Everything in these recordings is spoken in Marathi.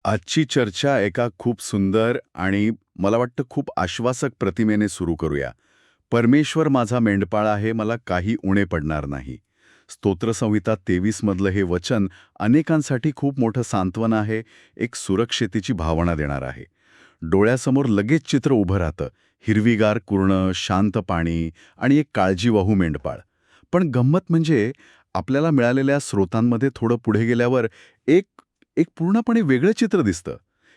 आजची चर्चा एका खूप सुंदर आणि मला वाटतं खूप आश्वासक प्रतिमेने सुरू करूया. परमेश्वर माझा मेंढपाळ आहे, मला काही उणे पडणार नाही. स्तोत्रसंहिता 23 मधलं हे वचन अनेकांसाठी खूप मोठं सांत्वन आहे, एक सुरक्षितेची भावना देणार आहे. डोळ्यासमोर लगेच चित्र उभं राहतं. हिरवीगार कुरणं, शांत पाणी आणि एक काळजीवाहू मेंढपाळ. पण गंमत म्हणजे आपल्याला मिळालेल्या स्रोतांमध्ये थोडं पुढे गेल्यावर एक एक पूर्णपणे वेगळं चित्र दिसतं.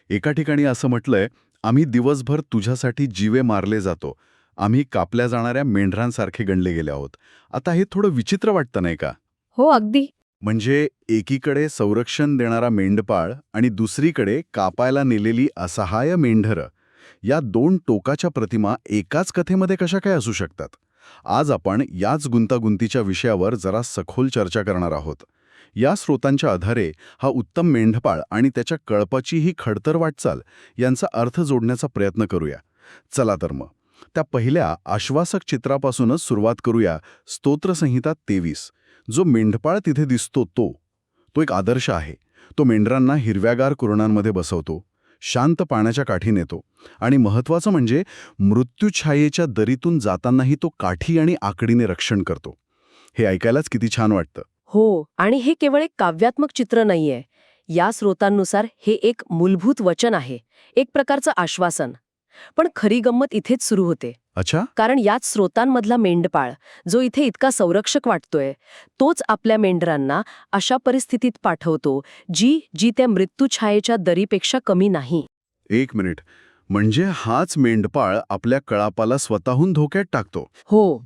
एका ठिकाणी असं म्हटलंय, आम्ही दिवसभर तुझ्यासाठी जीवे मारले जातो. आम्ही कापल्या जाणाऱ्या मेंढरांसारखे गणले गेले आहोत. आता हे थोडं विचित्र वाटतं नाही का? हो, अगदी. म्हणजे एकीकडे संरक्षण देणारा मेंढपाळ आणि दुसरीकडे कापायला नेलेली असहाय मेंढरं. या दोन टोकाच्या प्रतिमा एकाच कथेमध्ये कशा काय असू शकतात? आज आपण याच गुंतागुंतीच्या विषयावर जरा सखोल चर्चा करणार आहोत. या स्रोतांच्या आधारे हा उत्तम मेंढपाळ आणि त्याच्या कळपाची ही खडतर वाटचाल यांचा अर्थ जोडण्याचा प्रयत्न करूया. चला तर मग त्या पहिल्या आश्वासक चित्रापासूनच सुरुवात करूया. स्तोत्रसंहिता 23. जो मेंढपाळ तिथे दिसतो तो एक आदर्श आहे. तो मेंढरांना हिरव्यागार कुरणांमध्ये बसवतो, शांत पाण्याच्या काठी नेतो आणि महत्त्वाचं म्हणजे मृत्यूछायेच्या दरीतून जातानाही तो काठी आणि आकडीने रक्षण करतो. हे ऐकायलाच किती छान वाटतं. हो, आणि हे केवळ एक काव्यात्मक चित्र नाहीये. या स्रोतांनुसार हे एक मूलभूत वचन आहे, एक प्रकारचं आश्वासन. पण खरी गंमत इथेच सुरू होते. अच्छा. कारण याच स्रोतांमधला मेंढपाळ, जो इथे इतका संरक्षक वाटतोय, तोच आपल्या मेंढरांना अशा परिस्थितीत पाठवतो, जी त्या मृत्यूछायेच्या दरीपेक्षा कमी नाही. एक मिनिट. म्हणजे हाच मेंढपाळ आपल्या कळापाला स्वतःहून धोक्यात टाकतो. हो,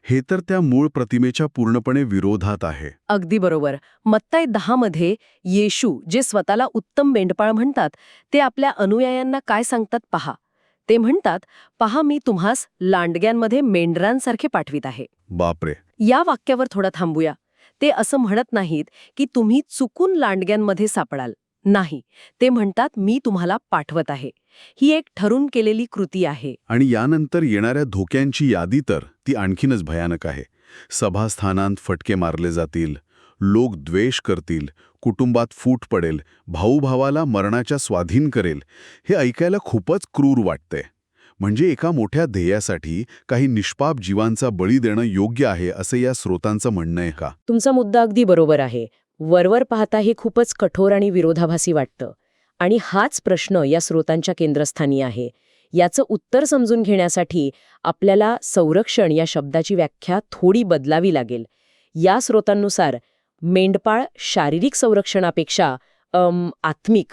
हे तर त्या मूळ प्रतिमेच्या पूर्णपणे विरोधात आहे. अगदी बरोबर. मत्ताई 10 मध्ये येशू, जे स्वतःला उत्तम मेंढपाळ म्हणतात, ते आपल्या अनुयायांना काय सांगतात पहा. ते म्हणतात, पहा मी तुम्हास लांडग्यांमध्ये मेंढरांसारखे पाठवित आहे. बापरे. या वाक्यावर थोडं थांबूया. ते असं म्हणत नाहीत की तुम्ही चुकून लांडग्यांमध्ये सापडाल. नाही, ते म्हणतात मी तुम्हाला पाठवत आहे. ही एक ठरून केलेली कृती आहे. आणि यानंतर येणाऱ्या धोक्यांची यादी तर ती आणखीनच भयानक आहे. सभास्थानांत फटके मारले जातील, लोक द्वेष करतील, कुटुंबात फूट पडेल, भाऊ भावाला मरणाच्या स्वाधीन करेल. हे ऐकायला खूपच क्रूर वाटतंय. म्हणजे एका मोठ्या ध्येयासाठी काही निष्पाप जीवांचा बळी देणं योग्य आहे असं या स्रोतांचं म्हणणं आहे का? तुमचा मुद्दा अगदी बरोबर आहे. वरवर पाहता हे खूपच कठोर आणि विरोधाभासी वाटतं. आणि हाच प्रश्न या स्रोतांच्या केंद्रस्थानी आहे. याचं उत्तर समजून घेण्यासाठी आपल्याला संरक्षण या शब्दाची व्याख्या थोडी बदलावी लागेल. या स्रोतांनुसार मेंढपाळ शारीरिक संरक्षणापेक्षा आत्मिक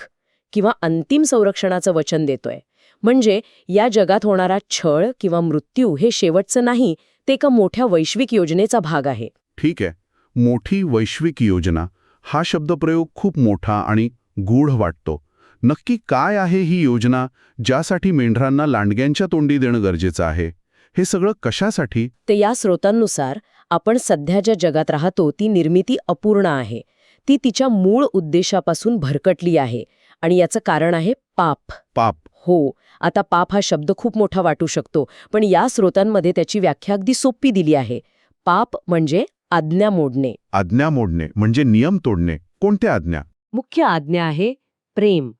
किंवा अंतिम संरक्षणाचं वचन देतोय. म्हणजे या जगात होणारा छळ किंवा मृत्यू हे शेवटचं नाही, ते एका मोठ्या वैश्विक योजनेचा भाग आहे. ठीक आहे. मोठी वैश्विक योजना हा शब्दप्रयोग खूप मोठा आणि गूढ वाटतो. नक्की काय आहे ही योजना, ज्यासाठी मेंढरांना लांडग्यांच्या तोंडी देणं गरजेचं आहे? हे सगळं कशासाठी? ते या स्रोतांनुसार आपण सध्या ज्या जगात राहतो ती निर्मिती अपूर्ण आहे. ती तिच्या मूळ उद्देशापासून भरकटली आहे. आणि याचं कारण आहे पाप. पाप. हो, आता पाप हा शब्द खूप मोठा वाटू शकतो, पण या स्रोतांमध्ये त्याची व्याख्या अगदी सोपी दिली आहे. पाप म्हणजे आज्ञा मोडणे. आज्ञा मोडणे म्हणजे नियम तोडणे. कोणत्या आज्ञा? मुख्य आज्ञा आहे प्रेम.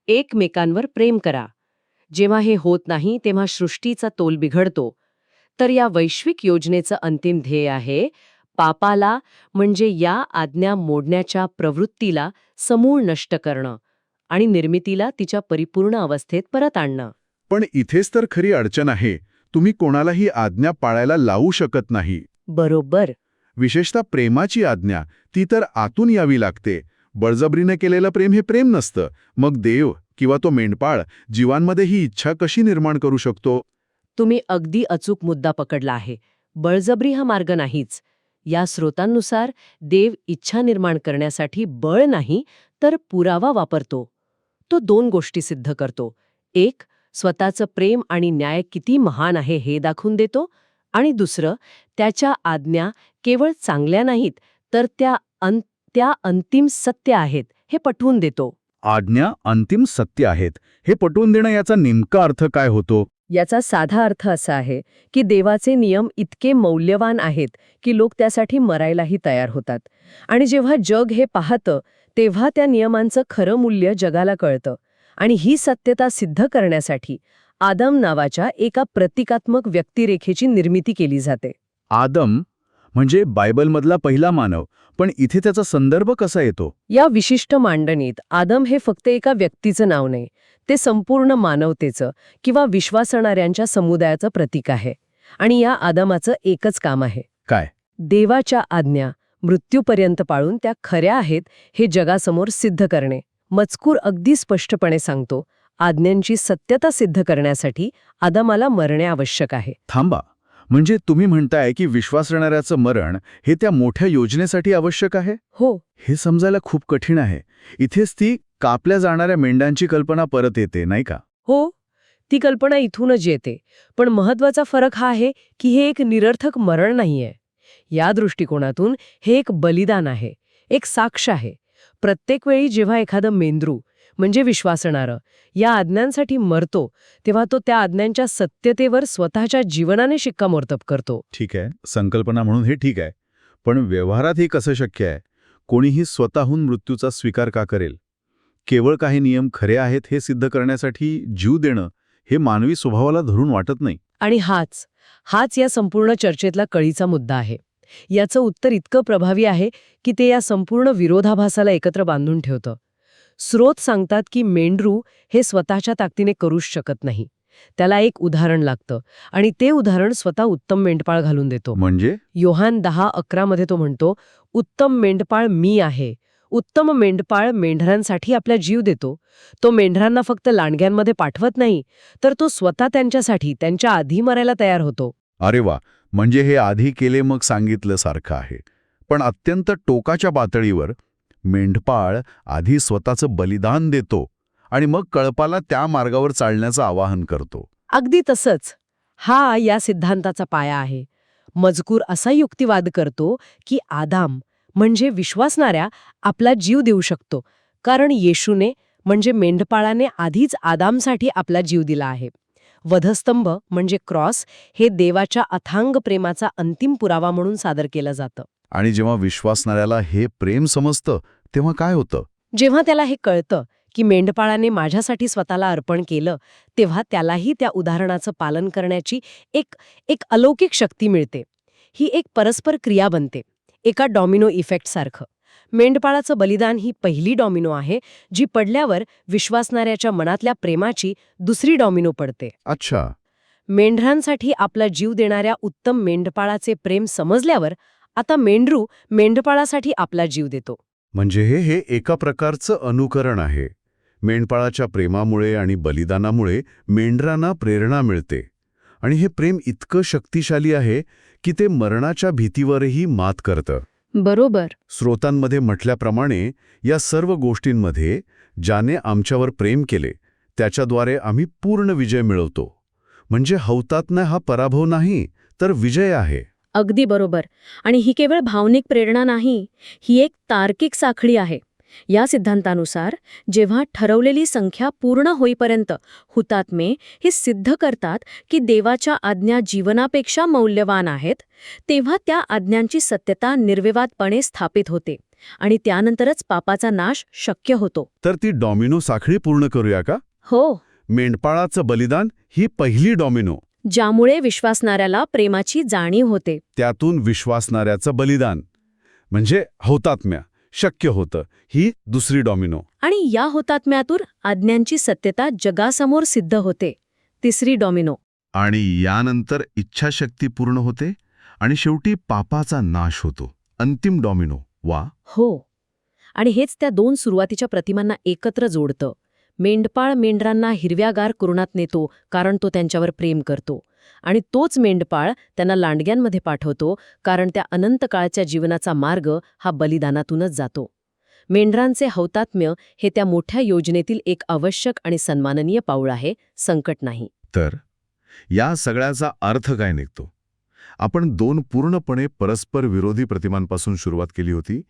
एकमेकांवर प्रेम करा. जेव्हा हे होत नाही तेव्हा सृष्टीचा तोल बिघडतो. तर या वैश्विक योजनेचं अंतिम ध्येय आहे पापाला, म्हणजे या आज्ञा मोडण्याच्या प्रवृत्तीला समूळ नष्ट करणं आणि निर्मितीला तिच्या परिपूर्ण अवस्थेत परत आणणं. पण इथेच तर खरी अडचण आहे. तुम्ही कोणालाही आज्ञा पाळायला लावू शकत नाही. बरोबर. विशेषतः प्रेमाची आज्ञा, ती तर आतून यावी लागते. बळजबरीने केलेलं प्रेम हे प्रेम नसतं. मग देव किंवा तो मेंढपाळ जीवांमध्ये ही इच्छा कशी निर्माण करू शकतो? तुम्ही अगदी अचूक मुद्दा पकडला आहे. बळजबरी हा मार्ग नाहीच. या स्रोतांनुसार देव इच्छा निर्माण करण्यासाठी बळ नाही, तर पुरावा वापरतो. तो 2 गोष्टी सिद्ध करतो. एक, स्वतःचं प्रेम आणि न्याय किती महान आहे हे दाखवून देतो. आणि दुसरं, त्याच्या आज्ञा केवळ चांगल्या नाहीत, तर त्या अंतिम सत्य आहेत हे पटवून देतो. आज्ञा अंतिम सत्य आहेत हे पटवून देणं, याचा नेमका अर्थ काय होतो? याचा साधा अर्थ असा आहे की देवाचे नियम इतके मौल्यवान आहेत की लोक त्यासाठी मरायलाही तयार होतात. आणि जेव्हा जग हे पाहतं तेव्हा त्या नियमांचं खरं मूल्य जगाला कळतं आणि ही सत्यता सिद्ध करण्यासाठी आदम नावाच्या एका प्रतिकात्मक व्यक्तिरेखेची निर्मिती केली जाते. आदम म्हणजे बायबलमधला पहिला मानव, पण इथे त्याचा संदर्भ कसा येतो? या विशिष्ट मांडणीत आदम हे फक्त एका व्यक्तीचं नाव नाही, ते संपूर्ण मानवतेचं किंवा विश्वासणाऱ्यांच्या समुदायाचं प्रतीक आहे. आणि या आदमाचं एकच काम आहे, काय? देवाच्या आज्ञा मृत्यूपर्यंत पाळून त्या खऱ्या आहेत हे जगासमोर सिद्ध करणे. मजकूर अगदी स्पष्टपणे सांगतो, आज्ञांची सत्यता सिद्ध करण्यासाठी आदमाला मरणे आवश्यक आहे. थांबा, म्हणजे तुम्ही म्हणताय की विश्वासणाऱ्याचं मरण हे त्या मोठ्या योजनेसाठी आवश्यक आहे? हो, हे समजायला खूप कठीण आहे. इथेच ती कापल्या जाणाऱ्या मेंढ्यांची कल्पना परत येते, नाही का? हो, ती कल्पना इथूनच येते. पण महत्वाचा फरक हा आहे की हे एक निरर्थक मरण नाहीये. या दृष्टिकोनातून हे एक बलिदान आहे, एक साक्ष आहे. प्रत्येक वेळी जेव्हा एखादं मेंद्रू म्हणजे विश्वासणारं या आज्ञांसाठी मरतो, तेव्हा तो त्या आज्ञांच्या सत्यतेवर स्वतःच्या जीवनाने शिक्कामोर्तब करतो. ठीक आहे, संकल्पना म्हणून हे ठीक आहे. पण व्यवहारात हे कसं शक्य आहे? कोणीही स्वतःहून मृत्यूचा स्वीकार का करेल? केवळ काही नियम खरे आहेत हे सिद्ध करण्यासाठी जीव देणं हे मानवी स्वभावाला धरून वाटत नाही. आणि हाच या संपूर्ण चर्चेतला कळीचा मुद्दा आहे. याचं उत्तर इतकं प्रभावी आहे की ते या संपूर्ण विरोधाभासाला एकत्र बांधून ठेवतं. स्रोत सांगतात की मेंढरू हे स्वतःच्या ताकदीने करूच शकत नाही. त्याला एक उदाहरण लागतं आणि ते उदाहरण स्वतः उत्तम मेंढपाळ घालून देतो. म्हणजे योहान 10:11 मध्ये तो म्हणतो, उत्तम मेंढपाळ मी आहे. उत्तम मेंढपाळ मेंढरांसाठी आपला जीव देतो. तो मेंढरांना फक्त लांडग्यांमध्ये पाठवत नाही, तर तो स्वतः त्यांच्यासाठी त्यांच्या आधी मरायला तयार होतो. अरे वा, म्हणजे हे आधी केले मग सांगितलं सारखं आहे. पण अत्यंत टोकाच्या पातळीवर मेंढपाळ आधी स्वतःचं बलिदान देतो आणि मग कळपाला त्या मार्गावर चालण्याचं आवाहन करतो. अगदी तसंच. हा या सिद्धांताचा पाया आहे. मजकूर असा युक्तिवाद करतो की आदाम म्हणजे विश्वासणाऱ्या आपला जीव देऊ शकतो, कारण येशूने म्हणजे मेंढपाळाने आधीच आदामसाठी आपला जीव दिला आहे. वधस्तंभ म्हणजे क्रॉस हे देवाच्या अथांग प्रेमाचा अंतिम पुरावा म्हणून सादर केलं जातं. आणि जेव्हा विश्वासणाऱ्याला हे प्रेम समजतं तेव्हा काय होतं? जेव्हा त्याला हे कळतं की मेंढपाळाने माझ्यासाठी स्वतःला अर्पण केलं, तेव्हा त्यालाही त्या उदाहरणाचं पालन करण्याची एक अलौकिक शक्ती मिळते. ही एक परस्पर क्रिया बनते, एका डॉमिनो इफेक्टसारखं. मेंढपाळाचं बलिदान ही पहिली डॉमिनो आहे, जी पडल्यावर विश्वासणाऱ्याच्या मनातल्या प्रेमाची दुसरी डॉमिनो पडते. अच्छा. मेंढरांसाठी आपला जीव देणाऱ्या उत्तम मेंढपाळाचे प्रेम समजल्यावर आता मेंढरू मेंढपाळासाठी आपला जीव देतो. म्हणजे हे एका प्रकारचं अनुकरण आहे. मेंढपाळाच्या प्रेमामुळे आणि बलिदानामुळे मेंढरांना प्रेरणा मिळते. आणि हे प्रेम इतकं शक्तिशाली आहे की ते मरणाच्या भीतीवरही मात करतं. बरोबर. स्रोतांमध्ये म्हटल्याप्रमाणे या सर्व गोष्टींमध्ये ज्याने आमच्यावर प्रेम केले त्याच्याद्वारे आम्ही पूर्ण विजय मिळवतो. म्हणजे हौतात्म्य हा पराभव नाही, तर विजय आहे. अगदी बरोबर. आणि ही केवळ भावनिक प्रेरणा नाही, ही एक तार्किक साखळी आहे. या सिद्धांतानुसार जेव्हा ठरवलेली संख्या पूर्ण होईपर्यंत हुतात्मे हे सिद्ध करतात की देवाच्या आज्ञा जीवनापेक्षा मौल्यवान आहेत, तेव्हा त्या आज्ञांची सत्यता निर्विवादपणे स्थापित होते आणि त्यानंतरच पापाचा नाश शक्य होतो. तर ती डॉमिनो साखळी पूर्ण करूया का? हो. मेंढपाळाचं बलिदान ही पहिली डॉमिनो, ज्यामुळे विश्वासणाऱ्याला प्रेमाची जाणीव होते. त्यातून विश्वासणाऱ्याचं बलिदान म्हणजे हौतात्म्य शक्य होतं, ही दुसरी डॉमिनो. आणि या हुतात्म्यातून आज्ञांची सत्यता जगासमोर सिद्ध होते, तिसरी डॉमिनो. आणि यानंतर इच्छाशक्ती पूर्ण होते आणि शेवटी पापाचा नाश होतो, अंतिम डॉमिनो. वा. हो. आणि हेच त्या दोन सुरुवातीच्या प्रतिमांना एकत्र जोडतं. मेंढपाळ मेंढरांना हिरव्यागार कुरणात नेतो कारण तो त्यांच्यावर प्रेम करतो, आणि तोच मेंढपाळ त्यांना लांडग्यांमध्ये पाठवतो कारण त्या अनंत काळच्या जीवनाचा मार्ग हा बलिदानातूनच जातो. मेंढरांचे हौतात्म्य हे त्या मोठ्या योजनेतील एक आवश्यक आणि सन्माननीय पाऊल आहे, संकट नाही. तर या सगळ्याचा अर्थ काय निघतो? आपण दोन पूर्णपणे परस्पर विरोधी प्रतिमांपासून सुरुवात केली होती.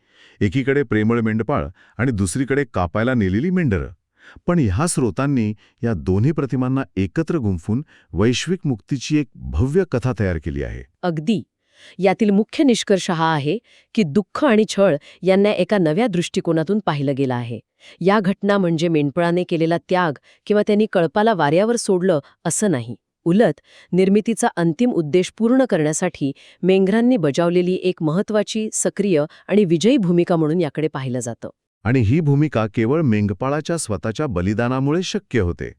एकीकडे प्रेमळ मेंढपाळ आणि दुसरीकडे कापायला नेलेली मेंढरं. पण ह्या स्रोतांनी या दोन्ही प्रतिमांना एकत्र गुंफून वैश्विक मुक्तीची एक भव्य कथा तयार केली आहे. अगदी. यातील मुख्य निष्कर्ष हा आहे की दुःख आणि छळ यांना एका नव्या दृष्टिकोनातून पाहिलं गेलं आहे. या घटना म्हणजे मेंढपाळाने केलेला त्याग किंवा त्यांनी कळपाला वाऱ्यावर सोडलं असं नाही. उलट निर्मितीचा अंतिम उद्देश पूर्ण करण्यासाठी मेंढरांनी बजावलेली एक महत्त्वाची, सक्रिय आणि विजयी भूमिका म्हणून याकडे पाहिलं जातं. आणि ही भूमिका केवळ मेंढपाळाच्या स्वतःच्या बलिदानामुळे शक्य होते.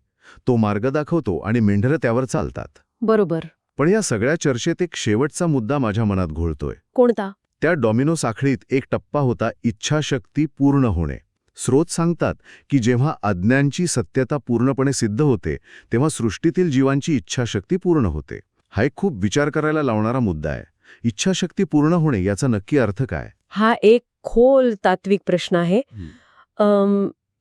तो मार्ग दाखवतो आणि मेंढरं त्यावर चालतात. बरोबर. पण या सगळ्या चर्चेत एक शेवटचा मुद्दा माझ्या मनात घोळतोय. कोणता? त्या डॉमिनो साखळीत एक टप्पा होता इच्छाशक्ती पूर्ण होणे. स्रोत सांगतात की जेव्हा अज्ञांची सत्यता पूर्णपणे सिद्ध होते तेव्हा सृष्टीतील जीवांची इच्छाशक्ती पूर्ण होते. हा एक खूप विचार करायला लावणारा मुद्दा आहे. इच्छाशक्ती पूर्ण होणे याचा नक्की अर्थ काय? हा एक खोल तात्विक प्रश्न आहे.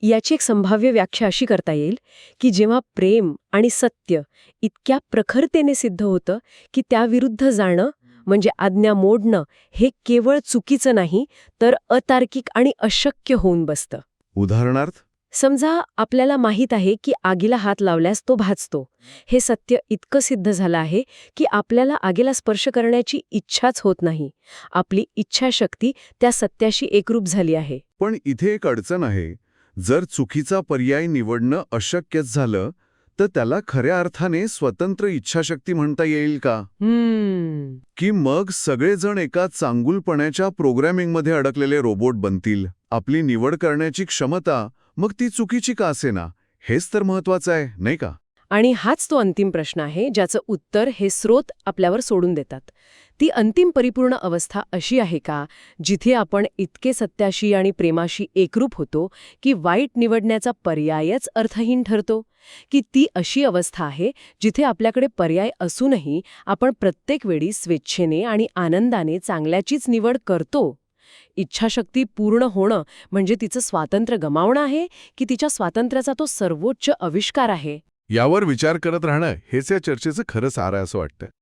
याची एक संभाव्य व्याख्या अशी करता येईल की जेव्हा प्रेम आणि सत्य इतक्या प्रखरतेने सिद्ध होतं की त्याविरुद्ध जाणं म्हणजे आज्ञा मोडणं हे केवळ चुकीचं नाही तर अतार्किक आणि अशक्य होऊन बसतं. उदाहरणार्थ, समजा आपल्याला माहीत आहे की आगीला हात लावल्यास तो भाजतो. हे सत्य इतकं सिद्ध झालं आहे की आपल्याला आगीला स्पर्श करण्याची इच्छाच होत नाही. आपली इच्छाशक्ती त्या सत्याशी एकरूप झाली आहे. पण इथे एक अडचण आहे. जर चुकीचा पर्याय निवडणं अशक्यच झालं तर त्याला खऱ्या अर्थाने स्वतंत्र इच्छाशक्ती म्हणता येईल का? की मग सगळेजण एका चांगुलपणाच्या प्रोग्रॅमिंगमध्ये अडकलेले रोबोट बनतील? आपली निवड करण्याची क्षमता मग ती चुकीची का असेना, हेच तर महत्वाचं आहे, नाही का? आणि हाच तो अंतिम प्रश्न आहे ज्याचं उत्तर हे स्रोत आपल्यावर सोडून देतात. ती अंतिम परिपूर्ण अवस्था अशी आहे का जिथे आपण इतके सत्याशी आणि प्रेमाशी एकरूप होतो की वाईट निवडण्याचा पर्यायच अर्थहीन ठरतो? की ती अशी अवस्था आहे जिथे आपल्याकडे पर्याय असूनही आपण प्रत्येक वेळी स्वेच्छेने आणि आनंदाने चांगल्याचीच निवड करतो? इच्छाशक्ती पूर्ण होणं म्हणजे तिचं स्वातंत्र्य गमावणं आहे की तिच्या स्वातंत्र्याचा तो सर्वोच्च आविष्कार आहे? यावर विचार करत राहणं हेच या चर्चेचं खरं सार आहे असं वाटतं.